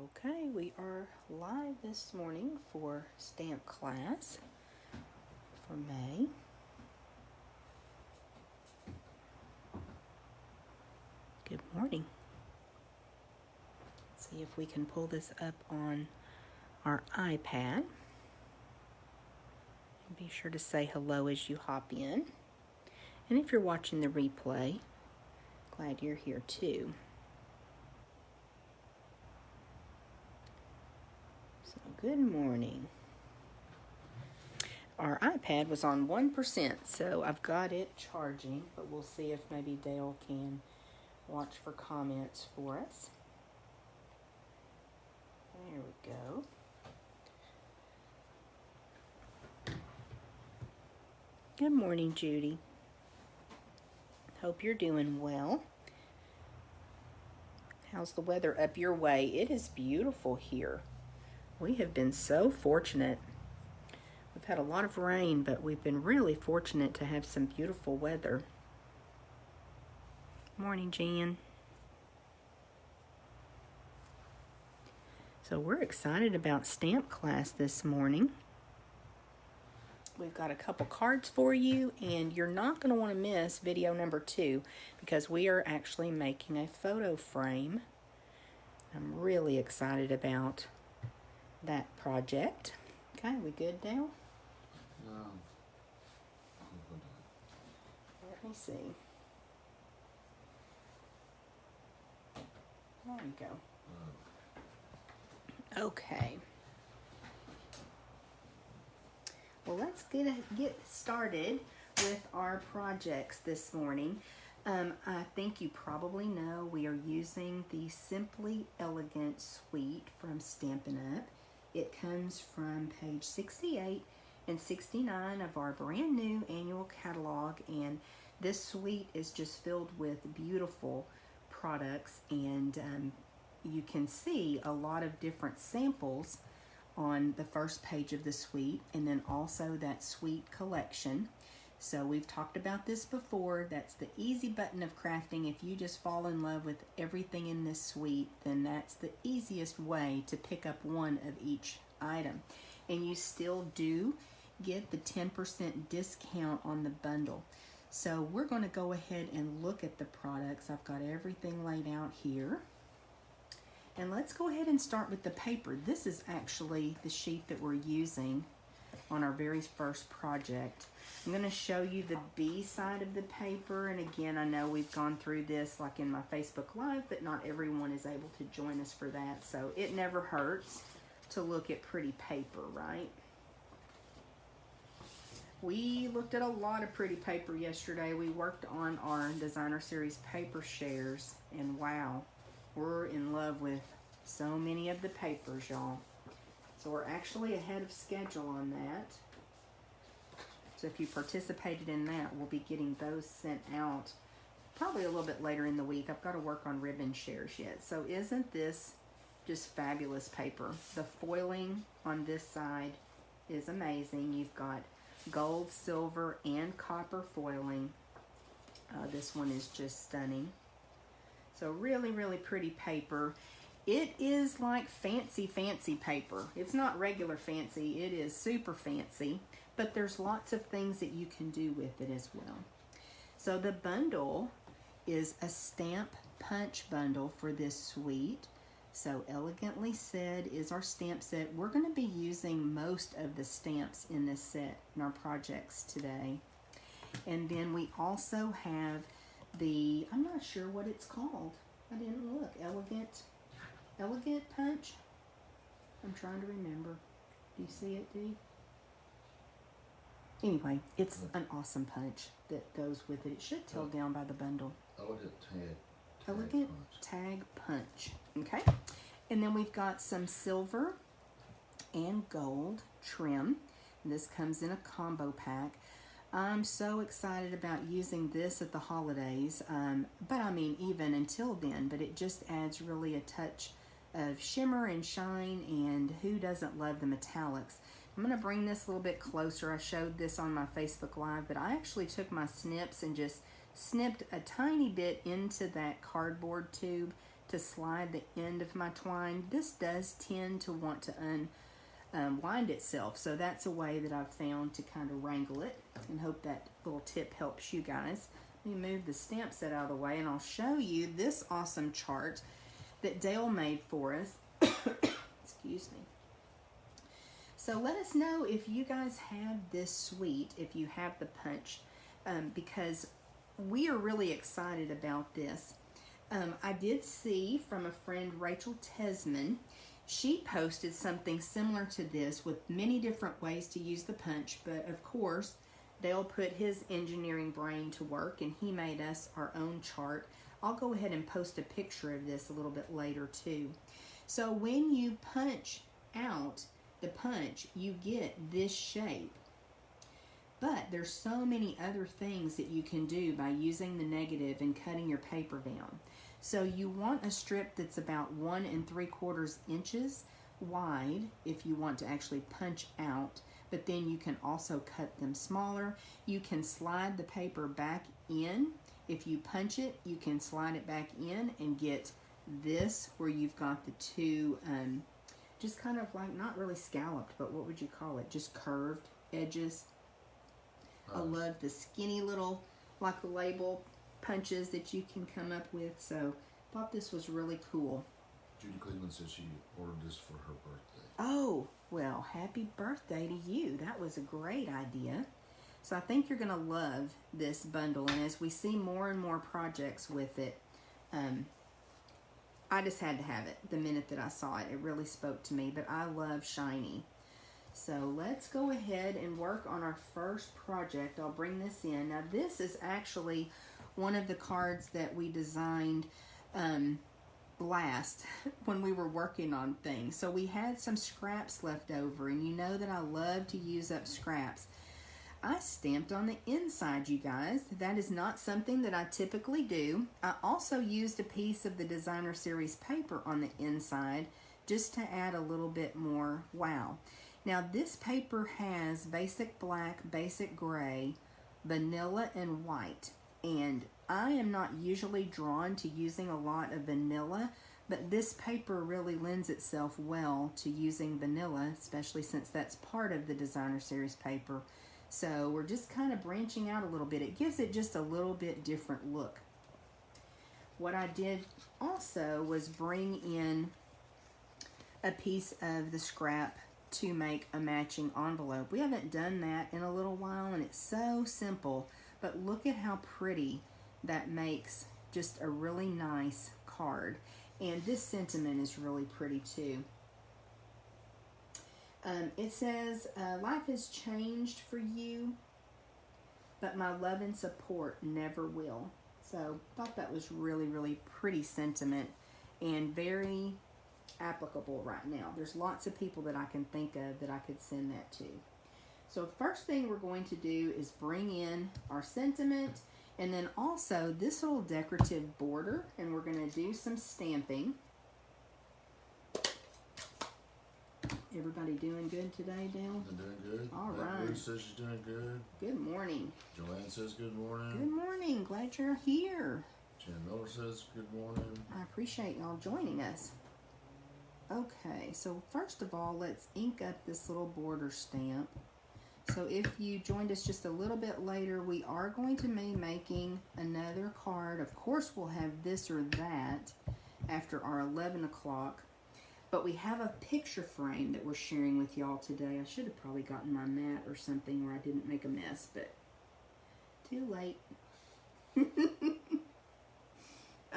Okay, we are live this morning for stamp class for May. Good morning. Let's see if we can pull this up on our iPad. And be sure to say hello as you hop in. And if you're watching the replay, glad you're here too. So good morning. Our iPad was on 1%, so I've got it charging, but we'll see if maybe Dale can watch for comments for us. There we go. Good morning, Judy. Hope you're doing well. How's the weather up your way? It is beautiful here. We have been so fortunate. We've had a lot of rain, but we've been really fortunate to have some beautiful weather. Morning, Jan. So we're excited about stamp class this morning. We've got a couple cards for you, and you're not going to want to miss video number 2 because we are actually making a photo frame. I'm really excited about that project. Okay, we good, Dale? Let me see. There we go. Okay. Well, let's get started with our projects this morning. I think you probably know we are using the Simply Elegant suite from Stampin' Up. It comes from page 68 and 69 of our brand new annual catalog, and this suite is just filled with beautiful products, and you can see a lot of different samples on the first page of the suite, and then also that suite collection. So we've talked about this before. That's the easy button of crafting. If you just fall in love with everything in this suite, then that's the easiest way to pick up one of each item. And you still do get the 10% discount on the bundle. So we're going to go ahead and look at the products. I've got everything laid out here. And let's go ahead and start with the paper. This is actually the sheet that we're using on our very first project. I'm going to show you the B side of the paper. And again, I know we've gone through this like in my Facebook Live, but not everyone is able to join us for that. So it never hurts to look at pretty paper, right? We looked at a lot of pretty paper yesterday. We worked on our designer series paper shares, and wow, we're in love with so many of the papers, y'all. So we're actually ahead of schedule on that. So if you participated in that, we'll be getting those sent out probably a little bit later in the week. I've got to work on ribbon shares yet. So isn't this just fabulous paper? The foiling on this side is amazing. You've got gold, silver, and copper foiling. This one is just stunning. So really, really pretty paper. It is like fancy, fancy paper. It's not regular fancy. It is super fancy, but there's lots of things that you can do with it as well. So the bundle is a stamp punch bundle for this suite. So Elegantly Said is our stamp set. We're going to be using most of the stamps in this set in our projects today. And then we also have the, I'm not sure what it's called. I didn't look. Elegant punch? I'm trying to remember. Do you see it, Dee? Anyway, it's an awesome punch that goes with it. It should tell down by the bundle. Elegant Tag Punch. Okay. And then we've got some silver and gold trim. This comes in a combo pack. I'm so excited about using this at the holidays, but I mean even until then, but it just adds really a touch of shimmer and shine, and who doesn't love the metallics? I'm going to bring this a little bit closer. I showed this on my Facebook Live, but I actually took my snips and just snipped a tiny bit into that cardboard tube to slide the end of my twine. This does tend to want to unwind itself, so that's a way that I've found to kind of wrangle it, and hope that little tip helps you guys. Let me move the stamp set out of the way, and I'll show you this awesome chart that Dale made for us. Excuse me. So let us know if you guys have this suite, if you have the punch, because we are really excited about this. I did see from a friend, Rachel Tesman, she posted something similar to this with many different ways to use the punch, but of course, Dale put his engineering brain to work and he made us our own chart. I'll go ahead and post a picture of this a little bit later too. So when you punch out the punch, you get this shape. But there's so many other things that you can do by using the negative and cutting your paper down. So you want a strip that's about 1 3/4 inches wide if you want to actually punch out, but then you can also cut them smaller. You can slide the paper back in. If you punch it, you can slide it back in and get this where you've got the two just kind of like, not really scalloped, but what would you call it? Just curved edges. I love the skinny little, like label punches that you can come up with. So thought this was really cool. Judy Cleveland says she ordered this for her birthday. Oh, well, happy birthday to you. That was a great idea. So I think you're going to love this bundle. And as we see more and more projects with it, I just had to have it the minute that I saw it. It really spoke to me, but I love shiny. So let's go ahead and work on our first project. I'll bring this in. Now this is actually one of the cards that we designed last when we were working on things. So we had some scraps left over, and you know that I love to use up scraps. I stamped on the inside, you guys. That is not something that I typically do. I also used a piece of the Designer Series paper on the inside just to add a little bit more wow. Now this paper has basic black, basic gray, vanilla, and white. And I am not usually drawn to using a lot of vanilla, but this paper really lends itself well to using vanilla, especially since that's part of the Designer Series paper. So we're just kind of branching out a little bit. It gives it just a little bit different look. What I did also was bring in a piece of the scrap to make a matching envelope. We haven't done that in a little while, and it's so simple, but look at how pretty that makes just a really nice card. And this sentiment is really pretty too. It says, life has changed for you, but my love and support never will. So I thought that was really, really pretty sentiment and very applicable right now. There's lots of people that I can think of that I could send that to. So first thing we're going to do is bring in our sentiment, and then also this little decorative border, and we're going to do some stamping. Everybody doing good today, Dale? I'm doing good. All right. Ruth says she's doing good. Good morning. Joanne says good morning. Good morning. Glad you're here. Jan Miller says good morning. I appreciate y'all joining us. Okay, so first of all, let's ink up this little border stamp. So if you joined us just a little bit later, we are going to be making another card. Of course, we'll have this or that after our 11 o'clock. But we have a picture frame that we're sharing with y'all today. I should have probably gotten my mat or something where I didn't make a mess, but too late.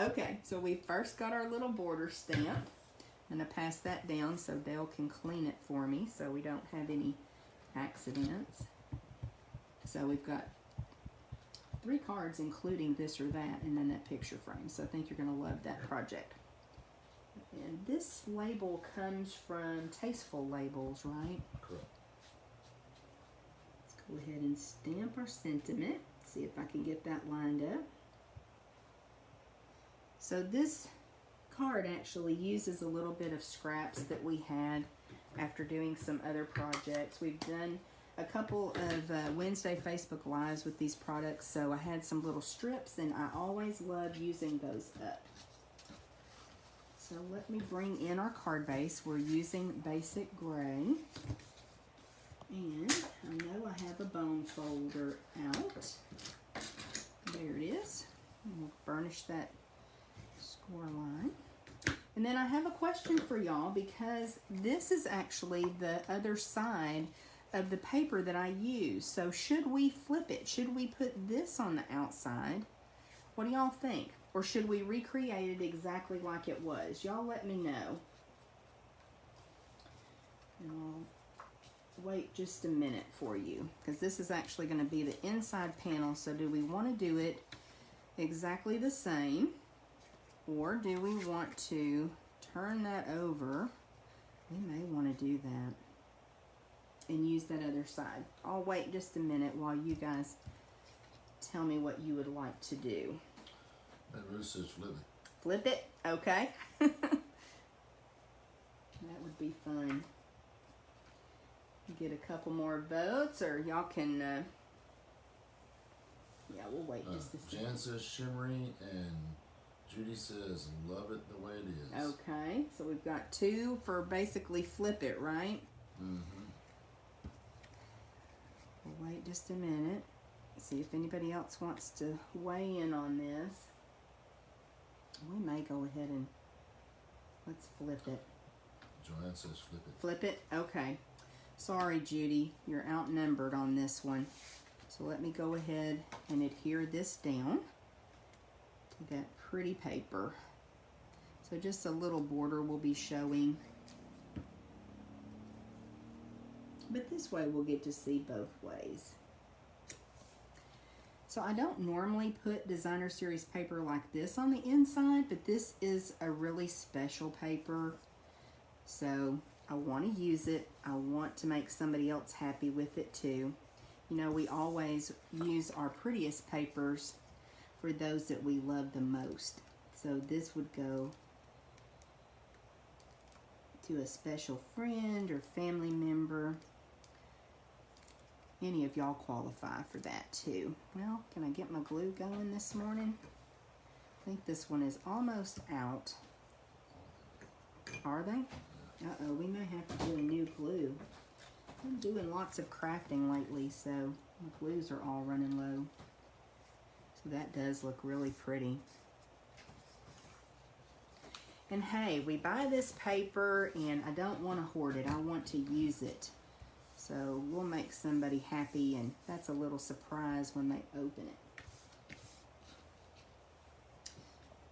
Okay, so we first got our little border stamp. I'm going to pass that down so Dale can clean it for me so we don't have any accidents. So we've got 3 cards including this or that, and then that picture frame. So I think you're going to love that project. And this label comes from Tasteful Labels, right? Correct. Let's go ahead and stamp our sentiment. See if I can get that lined up. So this card actually uses a little bit of scraps that we had after doing some other projects. We've done a couple of Wednesday Facebook Lives with these products, so I had some little strips, and I always love using those up. So let me bring in our card base. We're using basic gray. And I know I have a bone folder out. There it is. And we'll burnish that score line. And then I have a question for y'all, because this is actually the other side of the paper that I use. So should we flip it? Should we put this on the outside? What do y'all think? Or should we recreate it exactly like it was? Y'all let me know. And I'll wait just a minute for you, because this is actually going to be the inside panel. So do we want to do it exactly the same, or do we want to turn that over? We may want to do that and use that other side. I'll wait just a minute while you guys tell me what you would like to do. That Ruth says flip it. Flip it? Okay. That would be fun. Get a couple more votes, or y'all can, yeah, we'll wait just a second. Jan says shimmery, and Judy says love it the way it is. Okay, so we've got 2 for basically flip it, right? Mm-hmm. We'll wait just a minute. See if anybody else wants to weigh in on this. We may go ahead and let's flip it. Joanne says flip it. Flip it? Okay. Sorry, Judy, you're outnumbered on this one. So let me go ahead and adhere this down to that pretty paper. So just a little border will be showing. But this way we'll get to see both ways. So I don't normally put designer series paper like this on the inside, but this is a really special paper. So I want to use it. I want to make somebody else happy with it too. You know, we always use our prettiest papers for those that we love the most. So this would go to a special friend or family member. Any of y'all qualify for that too. Well, can I get my glue going this morning? I think this one is almost out. Are they? Uh-oh, we may have to do a new glue. I'm doing lots of crafting lately, so my glues are all running low. So that does look really pretty. And hey, we buy this paper and I don't want to hoard it. I want to use it. So we'll make somebody happy, and that's a little surprise when they open it.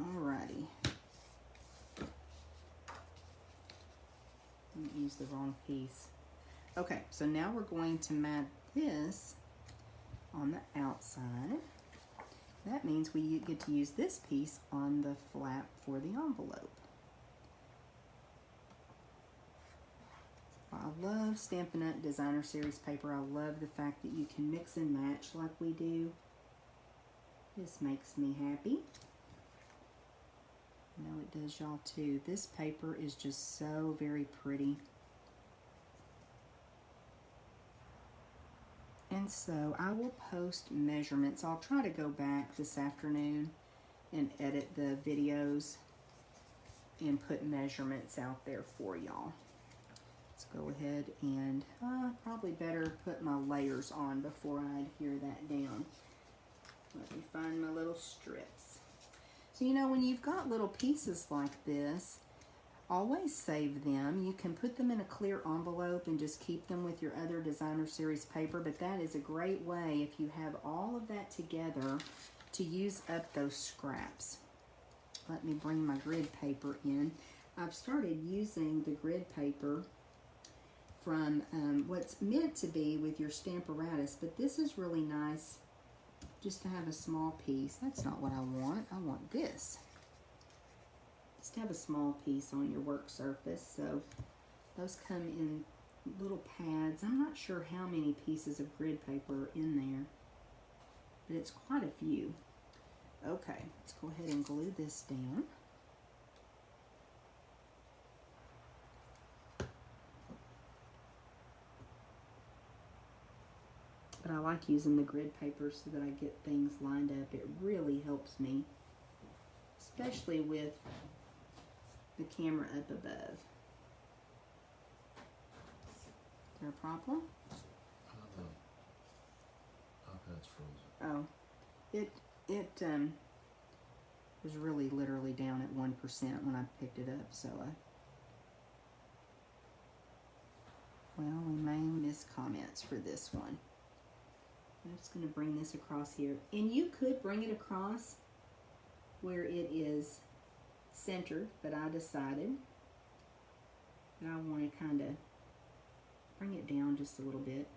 Alrighty. I used the wrong piece. Okay, so now we're going to mat this on the outside. That means we get to use this piece on the flap for the envelope. I love Stampin' Up! Designer Series paper. I love the fact that you can mix and match like we do. This makes me happy. I know it does y'all too. This paper is just so very pretty. And so I will post measurements. I'll try to go back this afternoon and edit the videos and put measurements out there for y'all. Let's go ahead and probably better put my layers on before I adhere that down. Let me find my little strips. So you know, when you've got little pieces like this, always save them. You can put them in a clear envelope and just keep them with your other designer series paper, but that is a great way, if you have all of that together, to use up those scraps. Let me bring my grid paper in. I've started using the grid paper from what's meant to be with your Stamparatus, but this is really nice just to have a small piece. That's not what I want. I want this. Just have a small piece on your work surface. So those come in little pads. I'm not sure how many pieces of grid paper are in there, but it's quite a few. Okay, let's go ahead and glue this down. But I like using the grid paper so that I get things lined up. It really helps me, especially with the camera up above. Is there a problem? iPad's frozen. Oh, it was really literally down at 1% when I picked it up, so well, we may miss comments for this one. I'm just going to bring this across here, and you could bring it across where it is centered, but I decided that I want to kind of bring it down just a little bit.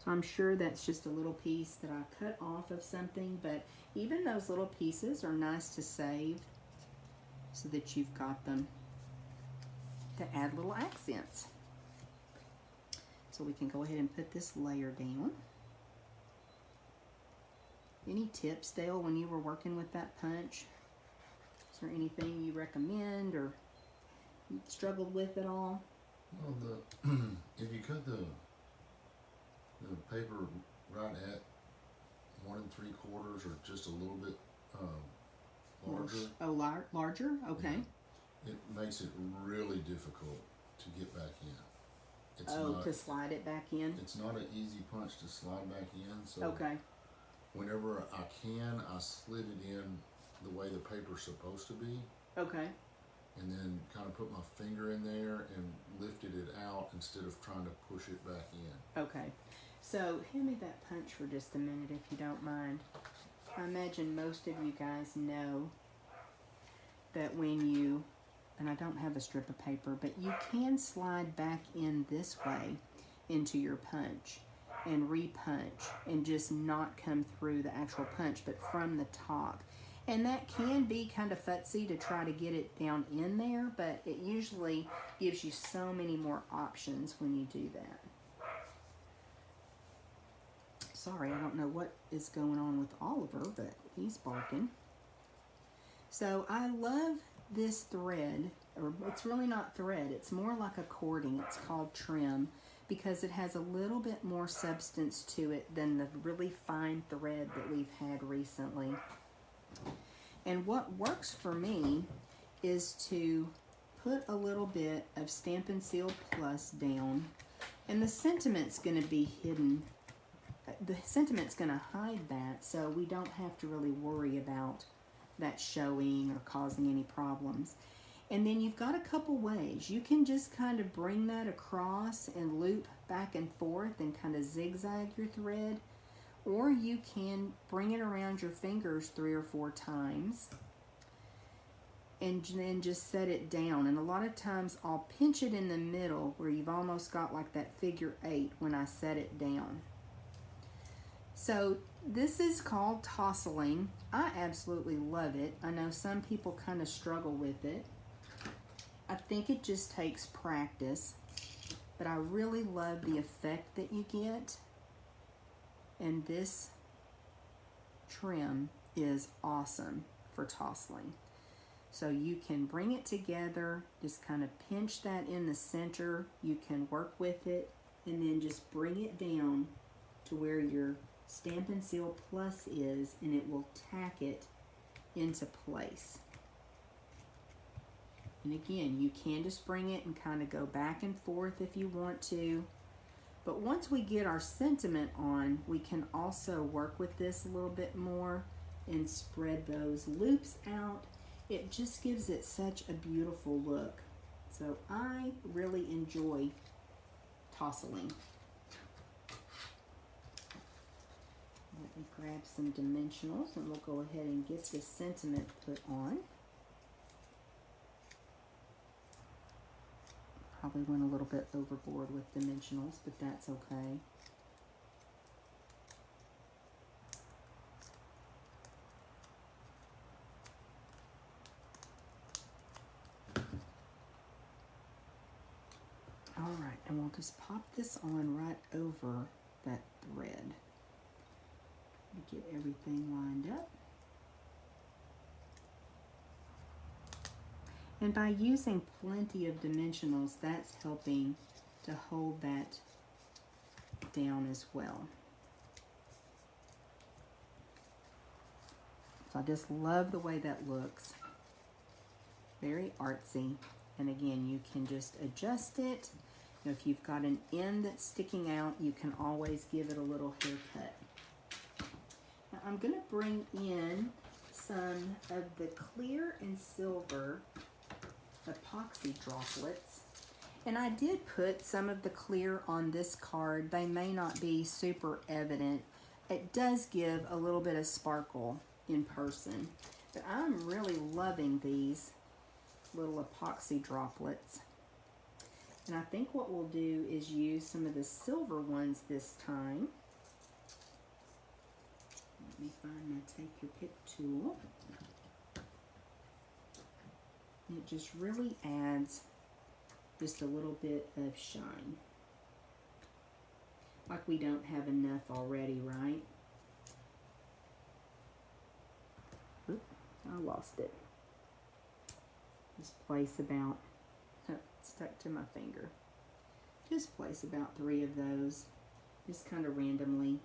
So I'm sure that's just a little piece that I cut off of something, but even those little pieces are nice to save so that you've got them to add little accents. So we can go ahead and put this layer down. Any tips, Dale, when you were working with that punch? Is there anything you recommend or you struggled with at all? Well, if you cut the paper right at 1 3/4 or just a little bit larger. Oh, larger? Okay. Yeah, it makes it really difficult to get back in. It's to slide it back in? It's not an easy punch to slide back in. So okay. Whenever I can, I slid it in the way the paper's supposed to be. Okay. And then kind of put my finger in there and lifted it out instead of trying to push it back in. Okay. So, hand me that punch for just a minute if you don't mind. I imagine most of you guys know that when you, and I don't have a strip of paper, but you can slide back in this way into your punch and re-punch and just not come through the actual punch, but from the top. And that can be kind of futzy to try to get it down in there, but it usually gives you so many more options when you do that. Sorry, I don't know what is going on with Oliver, but he's barking. So I love this thread, or it's really not thread, it's more like a cording. It's called trim because it has a little bit more substance to it than the really fine thread that we've had recently. And what works for me is to put a little bit of Stampin' Seal Plus down, and the sentiment's going to be hidden. The sentiment's going to hide that, so we don't have to really worry about that showing or causing any problems. And then you've got a couple ways. You can just kind of bring that across and loop back and forth and kind of zigzag your thread, or you can bring it around your fingers 3 or 4 times and then just set it down. And a lot of times I'll pinch it in the middle where you've almost got like that figure 8 when I set it down. So this is called Tossling. I absolutely love it. I know some people kind of struggle with it. I think it just takes practice, but I really love the effect that you get. And this trim is awesome for tossling. So you can bring it together, just kind of pinch that in the center. You can work with it and then just bring it down to where your Stampin' Seal Plus is, and it will tack it into place. And again, you can just bring it and kind of go back and forth if you want to. But once we get our sentiment on, we can also work with this a little bit more and spread those loops out. It just gives it such a beautiful look. So I really enjoy tossling. Let me grab some dimensionals and we'll go ahead and get this sentiment put on. Probably went a little bit overboard with dimensionals, but that's okay. All right, and we'll just pop this on right over that thread. Get everything lined up. And by using plenty of dimensionals, that's helping to hold that down as well. So I just love the way that looks. Very artsy. And again, you can just adjust it. You know, if you've got an end that's sticking out, you can always give it a little haircut. Now I'm going to bring in some of the clear and silver epoxy droplets. And I did put some of the clear on this card. They may not be super evident. It does give a little bit of sparkle in person. But I'm really loving these little epoxy droplets. And I think what we'll do is use some of the silver ones this time. Let me find my Take Your Pick tool. And it just really adds just a little bit of shine. Like we don't have enough already, right? Oop, I lost it. Just place about, stuck to my finger. Just place about 3 of those, just kind of randomly.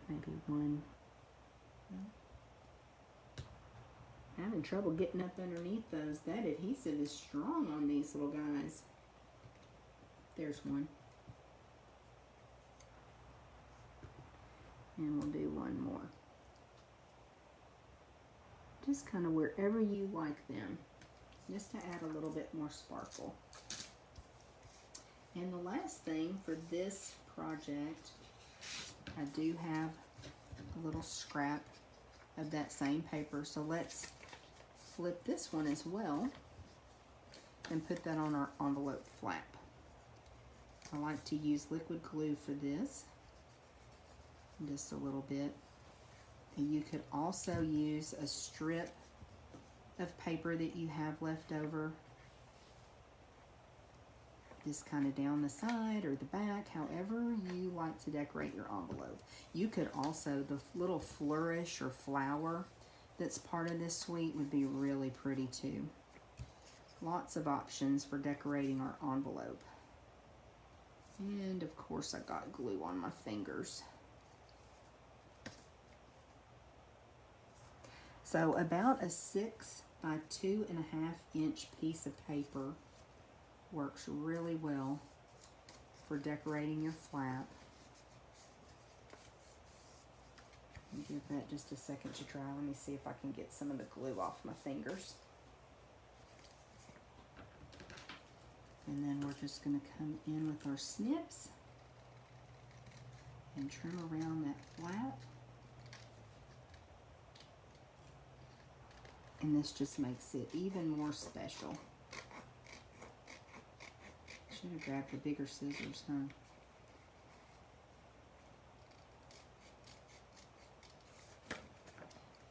Maybe 1. Having trouble getting up underneath those. That adhesive is strong on these little guys. There's 1. And we'll do 1 more. Just kind of wherever you like them, just to add a little bit more sparkle. And the last thing for this project, I do have a little scrap of that same paper. So let's flip this one as well and put that on our envelope flap. I like to use liquid glue for this, just a little bit. And you could also use a strip of paper that you have left over, just kind of down the side or the back, however you like to decorate your envelope. You could also, the little flourish or flower that's part of this suite would be really pretty too. Lots of options for decorating our envelope. And of course I got glue on my fingers. So about a 6 by 2.5 inch piece of paper works really well for decorating your flap. Give that just a second to dry. Let me see if I can get some of the glue off my fingers. And then we're just going to come in with our snips and trim around that flap. And this just makes it even more special. Should have grabbed the bigger scissors, huh?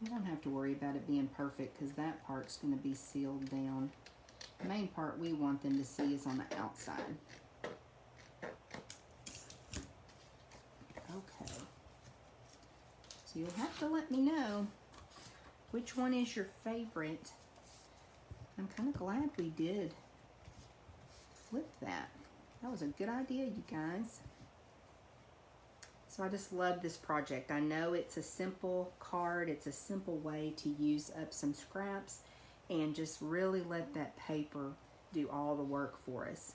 You don't have to worry about it being perfect because that part's going to be sealed down. The main part we want them to see is on the outside. Okay. So you'll have to let me know which one is your favorite. I'm kind of glad we did flip that. That was a good idea, you guys. So I just love this project. I know it's a simple card. It's a simple way to use up some scraps and just really let that paper do all the work for us.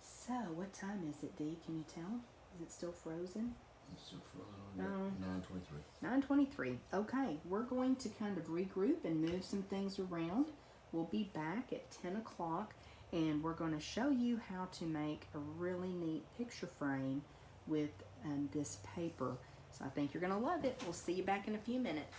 So what time is it, Dee? Can you tell? Is it still frozen? It's still frozen. 9:23. 9:23. Okay, we're going to kind of regroup and move some things around. We'll be back at 10 o'clock and we're going to show you how to make a really neat picture frame with this paper. So I think you're going to love it. We'll see you back in a few minutes.